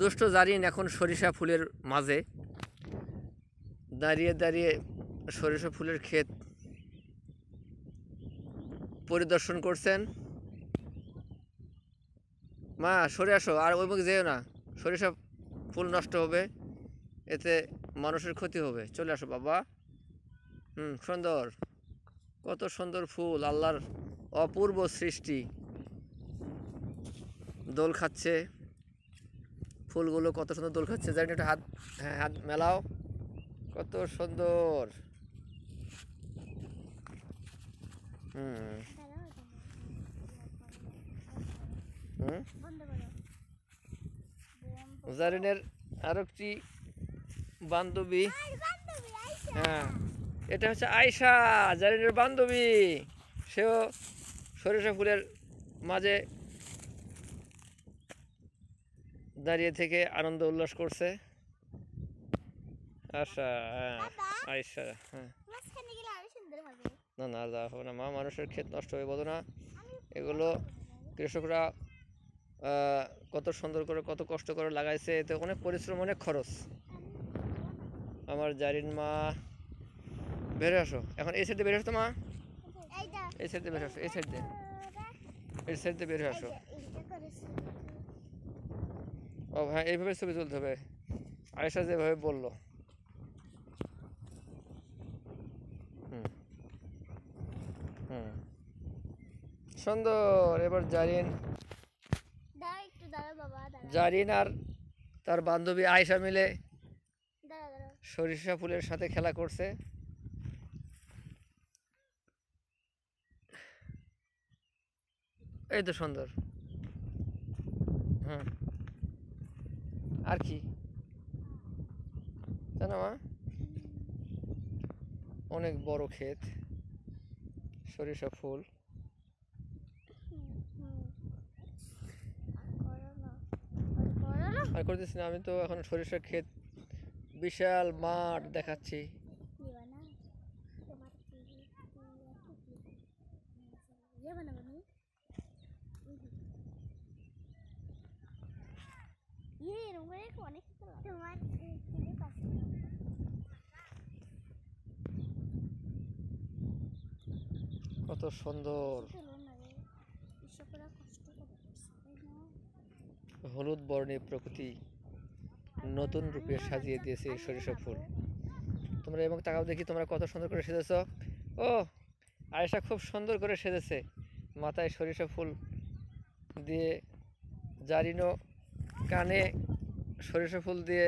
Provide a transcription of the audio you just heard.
দুষ্ট জারিন এখন সরিষা ফুলের মাঝে দাঁড়িয়ে দাঁড়িয়ে সরিষা ফুলের ক্ষেত পরিদর্শন করছেন। মা সরে আসো, আর ওই মুখ যেও না, সরিষা ফুল নষ্ট হবে, এতে মানুষের ক্ষতি হবে। চলে আসো বাবা। সুন্দর, কত সুন্দর ফুল, আল্লাহর অপূর্ব সৃষ্টি। দোল খাচ্ছে ফুলগুলো, কত সুন্দর দোল খাচ্ছে। জানি একটু হাত, হ্যাঁ হাত মেলাও, কত সুন্দর। জারিনের আরেকটি বান্ধবী, হ্যাঁ এটা হচ্ছে আয়শা, জারিনের বান্ধবী। সেও সরিষা ফুলের মাঝে দাঁড়িয়ে থেকে আনন্দ উল্লাস করছে। আশা, হ্যাঁ আয়শা, হ্যাঁ না না আর যাওয়া হবে না মা, মানুষের ক্ষেত নষ্ট হয়ে বলো না। এগুলো কৃষকরা কত সুন্দর করে, কত কষ্ট করে লাগাইছে, এতে অনেক পরিশ্রম, অনেক খরচ। আমার জারিন মা, বেরো আসো এখন, এই সাইডে বের আসো মা, এই সাইডে বের আসো, এই সাইড দিয়ে, এই সাইড দিয়ে বের আসো। ও হ্যাঁ, এইভাবে ছবি তুলতে হবে, আয়েশা যেভাবে বললো। সুন্দর। এবার জারিন আর তার বান্ধবী আয়েশা মিলে সরিষা ফুলের সাথে খেলা করছে। এই তো সুন্দর। আর কি জানো মা, অনেক বড় ক্ষেত, সরিষা ফুল। আর করতেছি না, আমি তো এখন সরিষার ক্ষেত, বিশাল মাঠ দেখাচ্ছি। কত সুন্দর হলুদ বর্ণে প্রকৃতি নতুন রূপে সাজিয়ে দিয়েছে এই সরিষা ফুল। তোমরা এবং তাকাও দেখি, তোমরা কত সুন্দর করে সেজেছ। ও আয়েশা খুব সুন্দর করে সেজেছে, মাথায় সরিষা ফুল দিয়ে, জারিনও কানে সরিষা ফুল দিয়ে